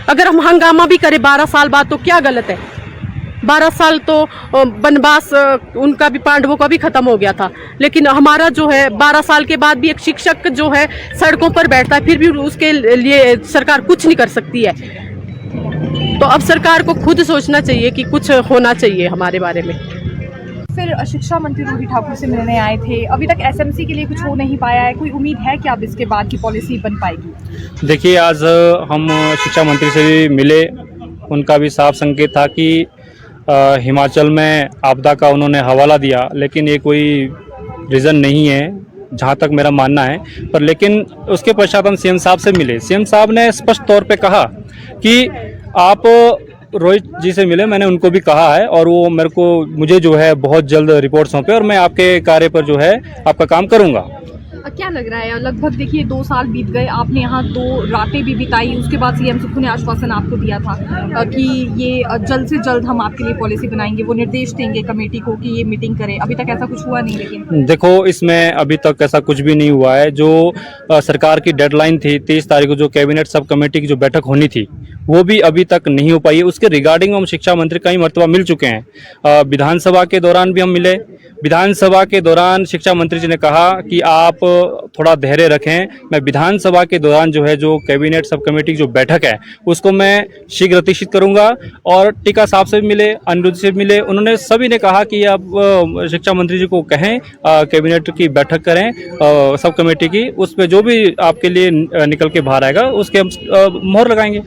Speaker 2: अगर हम हंगामा भी करें 12 साल बाद तो क्या गलत है? 12 साल तो वनवास उनका भी, पांडवों का भी खत्म हो गया था, लेकिन हमारा जो है 12 साल के बाद भी एक शिक्षक जो है सड़कों पर बैठता है, फिर भी उसके लिए सरकार कुछ नहीं कर सकती है। तो अब सरकार को खुद सोचना चाहिए कि कुछ होना चाहिए हमारे बारे में।
Speaker 1: फिर शिक्षा मंत्री रोहित ठाकुर से मिलने आए थे, अभी तक एसएमसी के लिए कुछ हो नहीं पाया है, कोई उम्मीद है कि अब इसके बाद की पॉलिसी बन पाएगी?
Speaker 3: देखिए, आज हम शिक्षा मंत्री से भी मिले, उनका भी साफ संकेत था कि हिमाचल में आपदा का उन्होंने हवाला दिया, लेकिन ये कोई रीज़न नहीं है जहाँ तक मेरा मानना है। पर लेकिन उसके पश्चात हम सीएम साहब से मिले, सीएम साहब ने स्पष्ट तौर पे कहा कि आप रोहित जी से मिले, मैंने उनको भी कहा है और वो मुझे जो है बहुत जल्द रिपोर्ट सौंपे और मैं आपके कार्य पर जो है आपका काम करूँगा।
Speaker 1: क्या लग रहा है, लगभग देखिए 2 साल बीत गए, आपने यहाँ 2 रातें भी बिताई, उसके बाद सीएम सुक्खू ने आश्वासन आपको दिया था कि ये जल्द से जल्द हम आपके लिए पॉलिसी बनाएंगे, वो निर्देश देंगे कमेटी को कि ये मीटिंग करे। अभी तक ऐसा कुछ हुआ नहीं। लेकिन
Speaker 3: देखो, इसमें अभी तक ऐसा कुछ भी नहीं हुआ है। जो सरकार की डेडलाइन थी 23 तारीख को, जो कैबिनेट सब कमेटी की जो बैठक होनी थी, वो भी अभी तक नहीं हो पाई है। उसके रिगार्डिंग हम शिक्षा मंत्री कई मरतबा मिल चुके हैं। विधानसभा के दौरान भी हम मिले, विधानसभा के दौरान शिक्षा मंत्री जी ने कहा कि आप थोड़ा धैर्य रखें, मैं विधानसभा के दौरान जो है जो कैबिनेट सब कमेटी की जो बैठक है उसको मैं शीघ्र अतिशीत करूंगा। और टीका साहब से भी मिले, अनिरुद्ध से भी मिले, उन्होंने सभी ने कहा कि आप शिक्षा मंत्री जी को कहें कैबिनेट की बैठक करें सब कमेटी की, उस पर जो भी आपके लिए निकल के बाहर आएगा उसके हम मोहर लगाएंगे।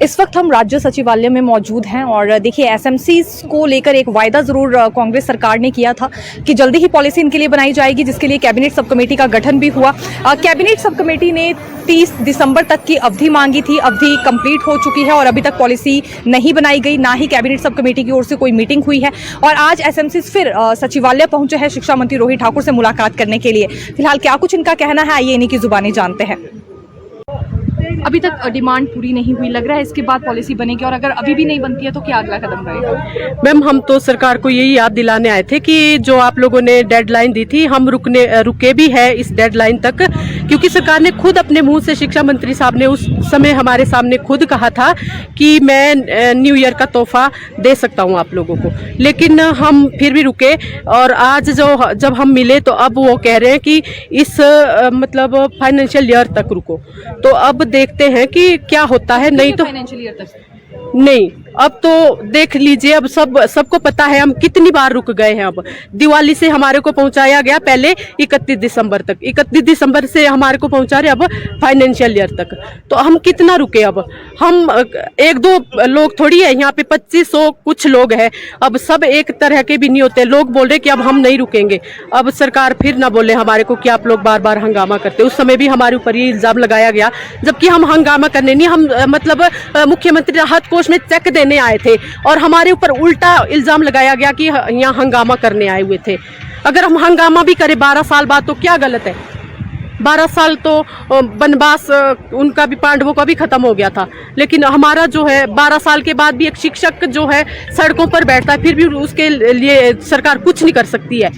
Speaker 1: इस वक्त हम राज्य सचिवालय में मौजूद हैं और देखिए एसएमसी को लेकर एक वायदा जरूर कांग्रेस सरकार ने किया था कि जल्दी ही पॉलिसी इनके लिए बनाई जाएगी, जिसके लिए कैबिनेट सब कमेटी का गठन भी हुआ। कैबिनेट सब कमेटी ने 30 दिसंबर तक की अवधि मांगी थी, अवधि कंप्लीट हो चुकी है और अभी तक पॉलिसी नहीं बनाई गई, ना ही कैबिनेट सब कमेटी की ओर से कोई मीटिंग हुई है। और आज एसएमसी फिर सचिवालय पहुंचे हैं शिक्षा मंत्री रोहित ठाकुर से मुलाकात करने के लिए। फिलहाल क्या कुछ इनका कहना है, आइए इन्हीं की जुबानी जानते हैं। अभी तक डिमांड पूरी नहीं हुई, लग रहा है इसके बाद पॉलिसी बनेगी और अगर अभी भी नहीं बनती है तो क्या अगला कदम रहेगा?
Speaker 2: मैम, हम तो सरकार को यही याद दिलाने आए थे कि जो आप लोगों ने डेडलाइन दी थी, हम रुके भी है इस डेडलाइन तक, क्योंकि सरकार ने खुद अपने मुंह से, शिक्षा मंत्री साहब ने उस समय हमारे सामने खुद कहा था कि मैं न्यू ईयर का तोहफा दे सकता हूं आप लोगों को, लेकिन हम फिर भी रुके। और आज जब हम मिले तो अब वो कह रहे हैं कि इस मतलब फाइनेंशियल ईयर तक रुको। तो अब देखते हैं कि क्या होता है। नहीं तो
Speaker 1: फाइनेंशियल ईयर तक
Speaker 2: नहीं, अब तो देख लीजिए, अब सबको पता है हम कितनी बार रुक गए हैं। अब दिवाली से हमारे को पहुंचाया गया पहले 31 दिसंबर तक, 31 दिसंबर से हमारे को पहुंचा रहे अब फाइनेंशियल ईयर तक। तो हम कितना रुके? अब हम एक दो लोग थोड़ी है, यहाँ पे 2500 कुछ लोग हैं। अब सब एक तरह के भी नहीं होते। लोग बोल रहे कि अब हम नहीं रुकेंगे। अब सरकार फिर ना बोले हमारे को कि आप लोग बार बार हंगामा करते। उस समय भी हमारे ऊपर ये इल्जाम लगाया गया, जबकि हम हंगामा करने नहीं, हम मतलब मुख्यमंत्री राहत कोष में चेक देने आए थे और हमारे ऊपर उल्टा इल्जाम लगाया गया कि यहाँ हंगामा करने आए हुए थे। अगर हम हंगामा भी करें 12 साल बाद तो क्या गलत है? 12 साल तो वनवास उनका भी, पांडवों का भी खत्म हो गया था, लेकिन हमारा जो है 12 साल के बाद भी एक शिक्षक जो है सड़कों पर बैठता है, फिर भी उसके लिए सरकार कुछ नहीं कर सकती है।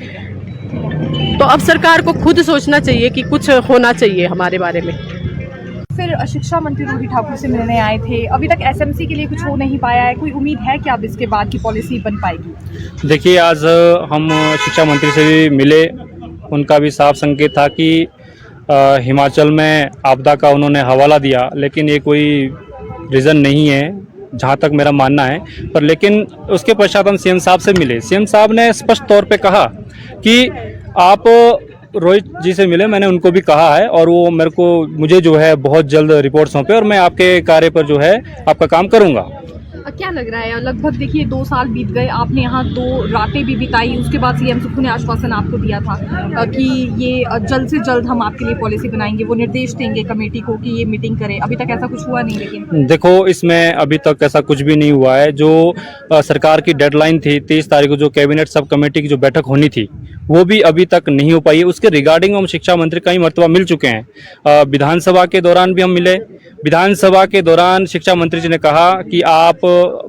Speaker 2: तो अब सरकार को खुद सोचना चाहिए कि कुछ होना चाहिए हमारे बारे में।
Speaker 1: फिर शिक्षा मंत्री रोहित ठाकुर से मिलने आए थे, अभी तक एसएमसी के लिए कुछ हो नहीं पाया है, कोई उम्मीद है कि अब इसके बाद की पॉलिसी बन पाएगी?
Speaker 3: देखिए, आज हम शिक्षा मंत्री से भी मिले, उनका भी साफ संकेत था कि हिमाचल में आपदा का उन्होंने हवाला दिया, लेकिन ये कोई रीज़न नहीं है जहाँ तक मेरा मानना है। पर लेकिन उसके पश्चात हम सीएम साहब से मिले। सीएम साहब ने स्पष्ट तौर पे कहा कि आप रोहित जी से मिले, मैंने उनको भी कहा है और वो मुझे जो है बहुत जल्द रिपोर्ट सौंपे और मैं आपके कार्य पर जो है आपका काम करूँगा।
Speaker 1: क्या लग रहा है, लगभग देखिए 2 साल बीत गए, आपने यहाँ 2 रातें भी बिताई, उसके बाद सीएम सुक्खू ने आश्वासन आपको दिया था कि ये जल्द से जल्द हम आपके लिए पॉलिसी बनाएंगे, वो निर्देश देंगे कमेटी को कि ये मीटिंग करें। अभी तक ऐसा कुछ हुआ नहीं। लेकिन
Speaker 3: देखो, इसमें अभी तक ऐसा कुछ भी नहीं हुआ है। जो सरकार की डेडलाइन थी 23 तारीख को, जो कैबिनेट सब कमेटी की जो बैठक होनी थी, वो भी अभी तक नहीं हो पाई है। उसके रिगार्डिंग हम शिक्षा मंत्री कई मरतबा मिल चुके हैं। विधानसभा के दौरान भी हम मिले। विधानसभा के दौरान शिक्षा मंत्री जी ने कहा कि आप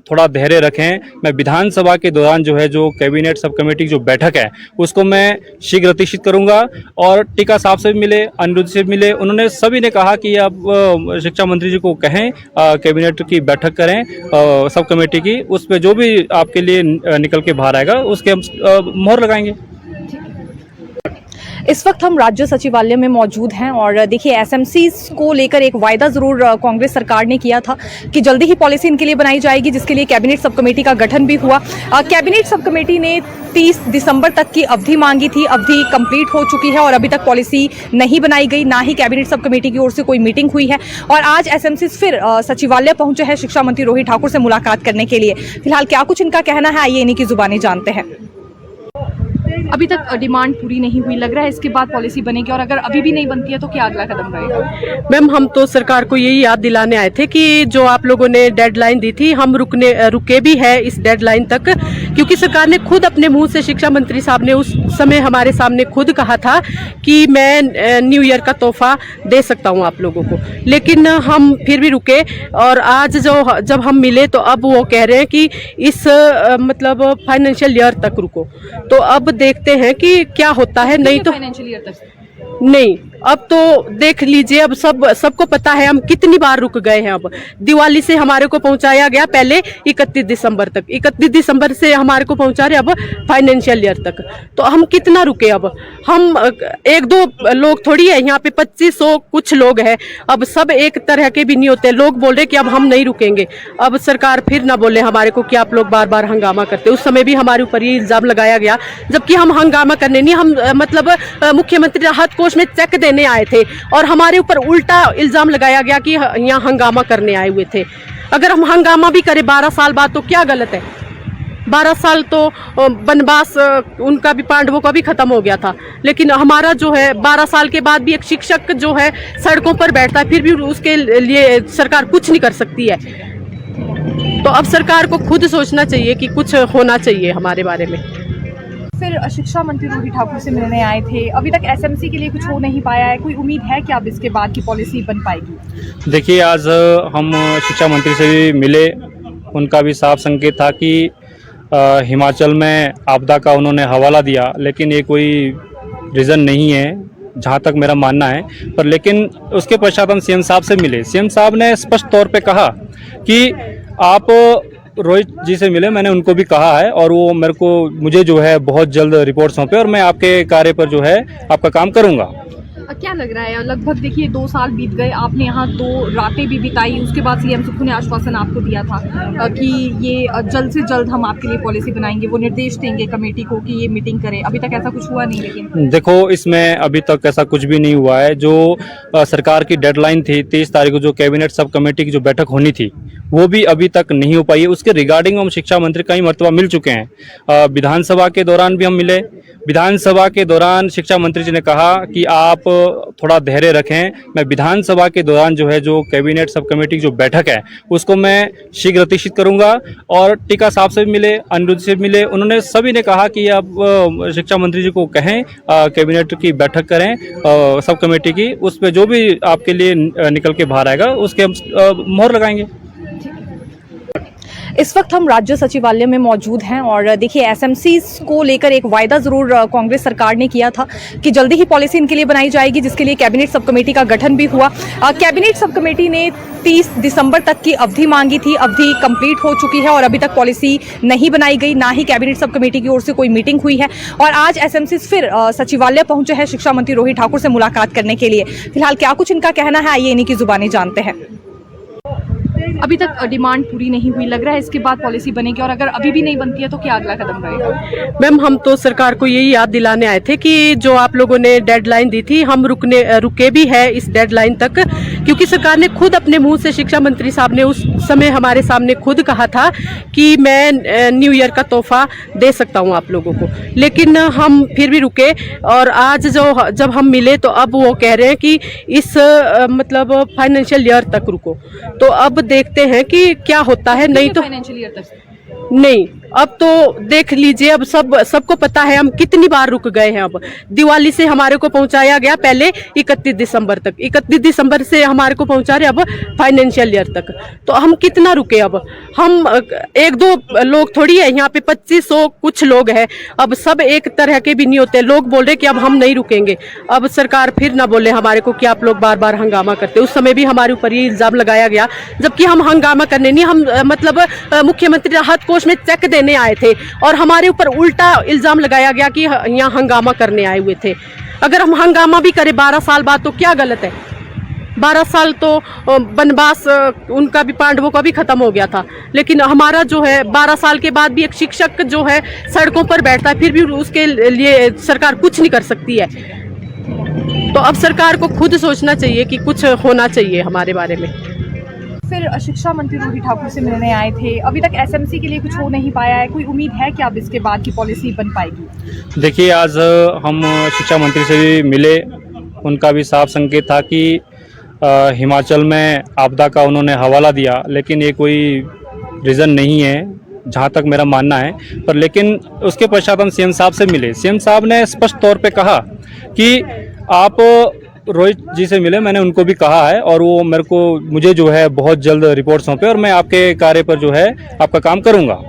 Speaker 3: थोड़ा धैर्य रखें, मैं विधानसभा के दौरान जो है जो कैबिनेट सब कमेटी की जो बैठक है उसको मैं शीघ्र अतिशीत करूंगा। और टीका साहब से भी मिले, अनिरुद्ध से भी मिले, उन्होंने सभी ने कहा कि आप शिक्षा मंत्री जी को कहें कैबिनेट की बैठक करें सब कमेटी की, उस पर जो भी आपके लिए निकल के बाहर आएगा उसके हम मोहर लगाएंगे।
Speaker 1: इस वक्त हम राज्य सचिवालय में मौजूद हैं और देखिए एसएमसी को लेकर एक वायदा जरूर कांग्रेस सरकार ने किया था कि जल्दी ही पॉलिसी इनके लिए बनाई जाएगी, जिसके लिए कैबिनेट सब कमेटी का गठन भी हुआ। कैबिनेट सब कमेटी ने 30 दिसंबर तक की अवधि मांगी थी, अवधि कंप्लीट हो चुकी है और अभी तक पॉलिसी नहीं बनाई गई, ना ही कैबिनेट सब कमेटी की ओर से कोई मीटिंग हुई है। और आज एसएमसी फिर सचिवालय पहुंचे हैं शिक्षा मंत्री रोहित ठाकुर से मुलाकात करने के लिए। फिलहाल क्या कुछ इनका कहना है, आइए इन्हीं की जुबानी जानते हैं। अभी तक डिमांड पूरी नहीं हुई, लग रहा है इसके बाद पॉलिसी बनेगी और अगर अभी भी नहीं बनती है तो क्या अगला कदम रहेगा?
Speaker 2: मैम, हम तो सरकार को यही याद दिलाने आए थे कि जो आप लोगों ने डेडलाइन दी थी, हम रुके भी है इस डेडलाइन तक, क्योंकि सरकार ने खुद अपने मुंह से, शिक्षा मंत्री साहब ने उस समय हमारे सामने खुद कहा था कि मैं न्यू ईयर का तोहफा दे सकता हूं आप लोगों को, लेकिन हम फिर भी रुके। और आज जब हम मिले तो अब वो कह रहे हैं कि इस मतलब फाइनेंशियल ईयर तक रुको। तो अब देखते हैं कि क्या होता है। नहीं तो
Speaker 1: फाइनेंशियल ईयर तक
Speaker 2: नहीं, अब तो देख लीजिए, अब सबको पता है हम कितनी बार रुक गए हैं। अब दिवाली से हमारे को पहुंचाया गया पहले 31 दिसंबर तक, 31 दिसंबर से हमारे को पहुंचा रहे अब फाइनेंशियल ईयर तक। तो हम कितना रुके? अब हम एक दो लोग थोड़ी है, यहाँ पे 2500 कुछ लोग हैं। अब सब एक तरह के भी नहीं होते। लोग बोल रहे कि अब हम नहीं रुकेंगे। अब सरकार फिर ना बोले हमारे को कि आप लोग बार बार हंगामा करते। उस समय भी हमारे ऊपर ये इल्जाम लगाया गया, जबकि हम हंगामा करने नहीं, हम मतलब मुख्यमंत्री राहत कोष में चेक देने आए थे और हमारे ऊपर उल्टा इल्जाम लगाया गया कि यहाँ हंगामा करने आए हुए थे। अगर हम हंगामा भी करें 12 साल बाद तो क्या गलत है। 12 साल तो वनवास उनका भी, पांडवों का भी खत्म हो गया था, लेकिन हमारा जो है 12 साल के बाद भी एक शिक्षक जो है सड़कों पर बैठता है, फिर भी उसके लिए सरकार कुछ नहीं कर सकती है। तो अब सरकार को खुद सोचना चाहिए कि कुछ होना चाहिए हमारे बारे में।
Speaker 1: फिर शिक्षा मंत्री रोहित ठाकुर से मिलने आए थे, अभी तक एसएमसी के लिए कुछ हो नहीं पाया है, कोई उम्मीद है कि अब इसके बाद की पॉलिसी बन पाएगी?
Speaker 3: देखिए, आज हम शिक्षा मंत्री से भी मिले, उनका भी साफ संकेत था कि हिमाचल में आपदा का उन्होंने हवाला दिया, लेकिन ये कोई रीज़न नहीं है जहाँ तक मेरा मानना है। पर लेकिन उसके पश्चात हम सीएम साहब से मिले, सीएम साहब ने स्पष्ट तौर पे कहा कि आप रोहित जी से मिले, मैंने उनको भी कहा है और वो मुझे जो है बहुत जल्द रिपोर्ट सौंपे और मैं आपके कार्य पर जो है आपका काम करूँगा।
Speaker 1: क्या लग रहा है, लगभग देखिए 2 साल बीत गए, आपने यहाँ 2 रातें भी बिताई, उसके बाद सीएम सुक्खू ने आश्वासन आपको दिया था कि ये जल्द से जल्द हम आपके लिए पॉलिसी बनाएंगे, वो निर्देश देंगे कमेटी को कि ये मीटिंग करे। अभी तक ऐसा कुछ हुआ नहीं। लेकिन
Speaker 3: देखो, इसमें अभी तक ऐसा कुछ भी नहीं हुआ है। जो सरकार की डेडलाइन थी 23 तारीख को, जो कैबिनेट सब कमेटी की जो बैठक होनी थी, वो भी अभी तक नहीं हो पाई है। उसके रिगार्डिंग हम शिक्षा मंत्री कई मरतबा मिल चुके हैं। विधानसभा के दौरान भी हम मिले, विधानसभा के दौरान शिक्षा मंत्री जी ने कहा कि आप थोड़ा धैर्य रखें, मैं विधानसभा के दौरान जो है जो कैबिनेट सब कमेटी की जो बैठक है उसको मैं शीघ्र गतिशील करूंगा। और टीका साहब से भी मिले, अनिरुद्ध से भी मिले, उन्होंने सभी ने कहा कि आप शिक्षा मंत्री जी को कहें कैबिनेट की बैठक करें सब कमेटी की, उस पर जो भी आपके लिए निकल के बाहर आएगा उसके हम मोहर लगाएंगे।
Speaker 1: इस वक्त हम राज्य सचिवालय में मौजूद हैं और देखिए एसएमसी को लेकर एक वायदा जरूर कांग्रेस सरकार ने किया था कि जल्दी ही पॉलिसी इनके लिए बनाई जाएगी, जिसके लिए कैबिनेट सब कमेटी का गठन भी हुआ। कैबिनेट सब कमेटी ने 30 दिसंबर तक की अवधि मांगी थी, अवधि कंप्लीट हो चुकी है और अभी तक पॉलिसी नहीं बनाई गई, ना ही कैबिनेट सब कमेटी की ओर से कोई मीटिंग हुई है। और आज एसएमसी फिर सचिवालय पहुंचे हैं शिक्षा मंत्री रोहित ठाकुर से मुलाकात करने के लिए। फिलहाल क्या कुछ इनका कहना है, आइए इन्हीं की जुबानी जानते हैं। अभी तक डिमांड पूरी नहीं हुई, लग रहा है इसके बाद पॉलिसी बनेगी, और अगर अभी भी नहीं बनती है तो क्या अगला कदम रहेगा?
Speaker 2: मैम, हम तो सरकार को यही याद दिलाने आए थे कि जो आप लोगों ने डेडलाइन दी थी, हम रुके भी है इस डेडलाइन तक, क्योंकि सरकार ने खुद अपने मुंह से, शिक्षा मंत्री साहब ने उस समय हमारे सामने खुद कहा था कि मैं न्यू ईयर का तोहफा दे सकता हूं आप लोगों को, लेकिन हम फिर भी रुके। और आज जब हम मिले तो अब वो कह रहे हैं कि इस मतलब फाइनेंशियल ईयर तक रुको। तो अब देखते हैं कि क्या होता है। नहीं तो
Speaker 1: फाइनेंशियल ईयर तक
Speaker 2: नहीं, अब तो देख लीजिए, अब सबको पता है हम कितनी बार रुक गए हैं। अब दिवाली से हमारे को पहुंचाया गया पहले 31 दिसंबर तक, 31 दिसंबर से हमारे को पहुंचा रहे अब फाइनेंशियल ईयर तक। तो हम कितना रुके? अब हम 1-2 लोग थोड़ी है यहाँ पे, 2500 कुछ लोग हैं। अब सब एक तरह के भी नहीं होते। लोग बोल रहे कि अब हम नहीं रुकेंगे। अब सरकार फिर ना बोले हमारे को कि आप लोग बार बार हंगामा करते। उस समय भी हमारे ऊपर ये इल्जाम लगाया गया, जबकि हम हंगामा करने नहीं, हम मतलब मुख्यमंत्री राहत कोष में चेक देने आए थे और हमारे ऊपर उल्टा इल्जाम लगाया गया कि यहाँ हंगामा करने आए हुए थे। अगर हम हंगामा भी करें 12 साल बाद तो क्या गलत है? 12 साल तो वनवास उनका भी, पांडवों का भी खत्म हो गया था, लेकिन हमारा जो है 12 साल के बाद भी एक शिक्षक जो है सड़कों पर बैठता है, फिर भी उसके लिए सरकार कुछ नहीं कर सकती है। तो अब सरकार को खुद सोचना चाहिए कि कुछ होना चाहिए हमारे बारे में।
Speaker 1: फिर शिक्षा मंत्री रोहित ठाकुर से मिलने आए थे, अभी तक एसएमसी के लिए कुछ हो नहीं पाया है, कोई उम्मीद है कि अब इसके बाद की पॉलिसी बन पाएगी?
Speaker 3: देखिए, आज हम शिक्षा मंत्री से भी मिले, उनका भी साफ संकेत था कि हिमाचल में आपदा का उन्होंने हवाला दिया, लेकिन ये कोई रीज़न नहीं है जहाँ तक मेरा मानना है। पर लेकिन उसके पश्चात हम सीएम साहब से मिले, सीएम साहब ने स्पष्ट तौर पे कहा कि आप रोहित जी से मिले, मैंने उनको भी कहा है और वो मुझे जो है बहुत जल्द रिपोर्ट सौंपे और मैं आपके कार्य पर जो है आपका काम करूँगा।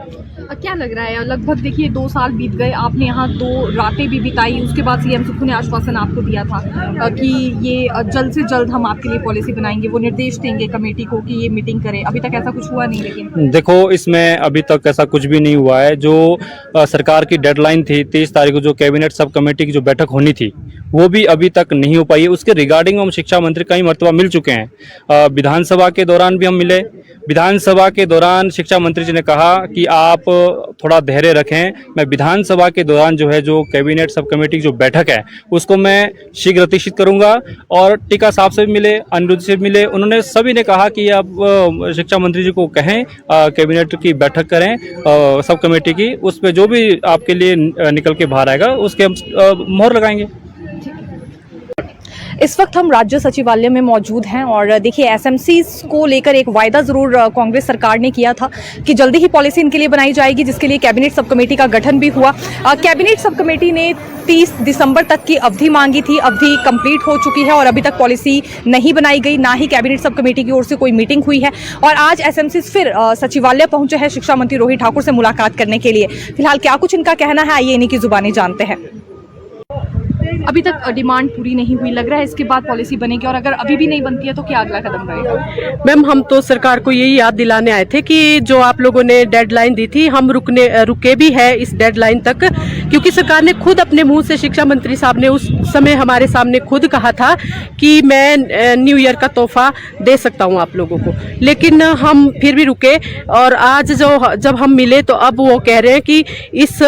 Speaker 1: क्या लग रहा है, लगभग देखिए 2 साल बीत गए, आपने यहाँ 2 रातें भी बिताई, उसके बाद सीएम सुक्खू ने आश्वासन आपको दिया था कि ये जल्द से जल्द हम आपके लिए पॉलिसी बनाएंगे, वो निर्देश देंगे कमेटी को कि ये मीटिंग करे। अभी तक ऐसा कुछ हुआ नहीं। लेकिन
Speaker 3: देखो, इसमें अभी तक ऐसा कुछ भी नहीं हुआ है। जो सरकार की डेडलाइन थी 23 तारीख को, जो कैबिनेट सब कमेटी की जो बैठक होनी थी, वो भी अभी तक नहीं हो पाई है। उसके रिगार्डिंग हम शिक्षा मंत्री कई मरतबा मिल चुके हैं। विधानसभा के दौरान भी हम मिले, विधानसभा के दौरान शिक्षा मंत्री जी ने कहा कि आप थोड़ा धैर्य रखें। मैं विधानसभा के दौरान जो है जो कैबिनेट सब कमेटी की जो बैठक है उसको मैं शीघ्र अतिशीत करूंगा। और टीका साहब से भी मिले, अनिरुद्ध से भी मिले, उन्होंने सभी ने कहा कि आप शिक्षा मंत्री जी को कहें कैबिनेट की बैठक करें सब कमेटी की, उस पर जो भी आपके लिए निकल के बाहर आएगा उसके हम मोहर लगाएंगे।
Speaker 1: इस वक्त हम राज्य सचिवालय में मौजूद हैं और देखिए एसएमसी को लेकर एक वायदा जरूर कांग्रेस सरकार ने किया था कि जल्दी ही पॉलिसी इनके लिए बनाई जाएगी, जिसके लिए कैबिनेट सब कमेटी का गठन भी हुआ। कैबिनेट सब कमेटी ने 30 दिसंबर तक की अवधि मांगी थी, अवधि कंप्लीट हो चुकी है और अभी तक पॉलिसी नहीं बनाई गई, ना ही कैबिनेट सब कमेटी की ओर से कोई मीटिंग हुई है। और आज एसएमसी फिर सचिवालय पहुंचे हैं शिक्षा मंत्री रोहित ठाकुर से मुलाकात करने के लिए। फिलहाल क्या कुछ इनका कहना है, आइए इन्हीं की जुबानी जानते हैं। अभी तक डिमांड पूरी नहीं हुई, लग रहा है इसके बाद पॉलिसी बनेगी, और अगर अभी भी नहीं बनती है तो क्या अगला कदम रहेगा?
Speaker 2: मैम, हम तो सरकार को यही याद दिलाने आए थे कि जो आप लोगों ने डेडलाइन दी थी, हम रुके भी है इस डेडलाइन तक, क्योंकि सरकार ने खुद अपने मुंह से, शिक्षा मंत्री साहब ने उस समय हमारे सामने खुद कहा था कि मैं न्यू ईयर का तोहफा दे सकता हूं आप लोगों को, लेकिन हम फिर भी रुके। और आज जब हम मिले तो अब वो कह रहे हैं कि इस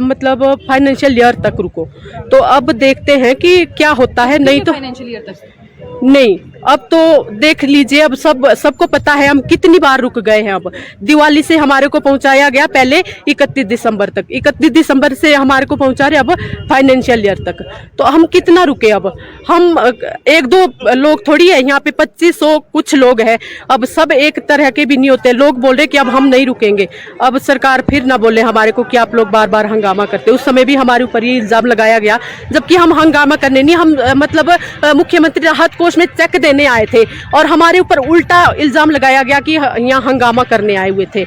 Speaker 2: मतलब फाइनेंशियल ईयर तक रुको। तो अब देखते हैं कि क्या होता है। नहीं तो
Speaker 1: फाइनेंशियल ईयर तक
Speaker 2: नहीं, अब तो देख लीजिए, अब सबको पता है हम कितनी बार रुक गए हैं। अब दिवाली से हमारे को पहुंचाया गया पहले 31 दिसंबर तक, 31 दिसंबर से हमारे को पहुंचा रहे अब फाइनेंशियल ईयर तक। तो हम कितना रुके? अब हम एक दो लोग थोड़ी है, यहाँ पे 2500 कुछ लोग हैं। अब सब एक तरह के भी नहीं होते। लोग बोल रहे कि अब हम नहीं रुकेंगे। अब सरकार फिर ना बोले हमारे को कि आप लोग बार बार हंगामा करते। उस समय भी हमारे ऊपर ये इल्जाम लगाया गया, जबकि हम हंगामा करने नहीं, हम मतलब मुख्यमंत्री राहत कोष में चेक देने आए थे और हमारे ऊपर उल्टा इल्जाम लगाया गया कि यहाँ हंगामा करने आए हुए थे।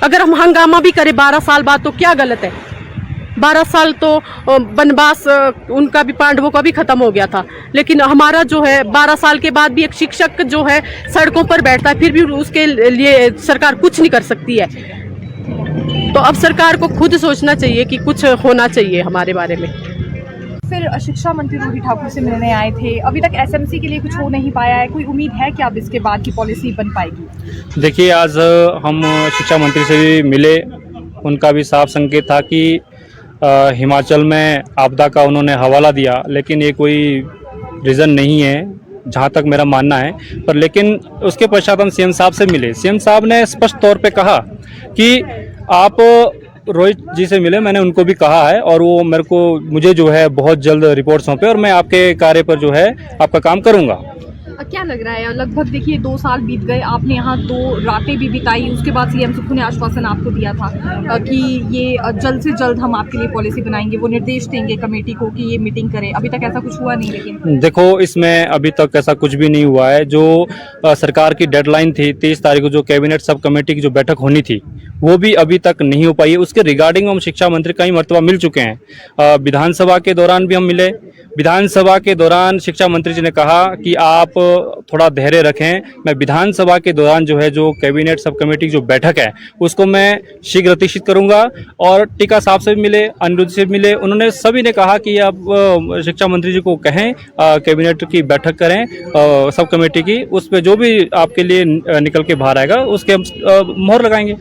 Speaker 2: अगर हम हंगामा भी करें 12 साल बाद तो क्या गलत है? 12 साल तो वनवास उनका भी, पांडवों का भी खत्म हो गया था, लेकिन हमारा जो है 12 साल के बाद भी एक शिक्षक जो है सड़कों पर बैठता है, फिर भी उसके लिए सरकार कुछ नहीं कर सकती है। तो अब सरकार को खुद सोचना चाहिए कि कुछ होना चाहिए हमारे बारे में।
Speaker 1: फिर शिक्षा मंत्री रोहित ठाकुर से मिलने आए थे, अभी तक एसएमसी के लिए कुछ हो नहीं पाया है, कोई उम्मीद है कि अब इसके बाद की पॉलिसी बन पाएगी?
Speaker 3: देखिए, आज हम शिक्षा मंत्री से भी मिले, उनका भी साफ संकेत था कि हिमाचल में आपदा का उन्होंने हवाला दिया, लेकिन ये कोई रीज़न नहीं है जहाँ तक मेरा मानना है। पर लेकिन उसके पश्चात हम सीएम साहब से मिले। सीएम साहब ने स्पष्ट तौर पे कहा कि आप रोहित जी से मिले, मैंने उनको भी कहा है और वो मुझे जो है बहुत जल्द रिपोर्ट सौंपे और मैं आपके कार्य पर जो है आपका काम करूँगा।
Speaker 1: क्या लग रहा है, लगभग देखिए 2 साल बीत गए, आपने यहाँ 2 रातें भी बिताई, उसके बाद सीएम सुक्खू ने आश्वासन आपको दिया था कि ये जल्द से जल्द हम आपके लिए पॉलिसी बनाएंगे, वो निर्देश देंगे कमेटी को कि ये मीटिंग करे। अभी तक ऐसा कुछ हुआ नहीं। लेकिन
Speaker 3: देखो, इसमें अभी तक ऐसा कुछ भी नहीं हुआ है। जो सरकार की डेडलाइन थी 23 तारीख को जो कैबिनेट सब कमेटी की जो बैठक होनी थी वो भी अभी तक नहीं हो पाई है। उसके रिगार्डिंग हम शिक्षा मंत्री कई मरतबा मिल चुके हैं। विधानसभा के दौरान भी हम मिले। विधानसभा के दौरान शिक्षा मंत्री जी ने कहा कि आप थोड़ा धैर्य रखें। मैं विधानसभा के दौरान जो है जो कैबिनेट सब कमेटी की जो बैठक है उसको मैं शीघ्र अतिशीत करूंगा। और टीका साहब से भी मिले, अनिरुद्ध से भी मिले, उन्होंने सभी ने कहा कि आप शिक्षा मंत्री जी को कहें कैबिनेट की बैठक करें सब कमेटी की, उस पर जो भी आपके लिए निकल के बाहर आएगा उसके हम मोहर लगाएंगे।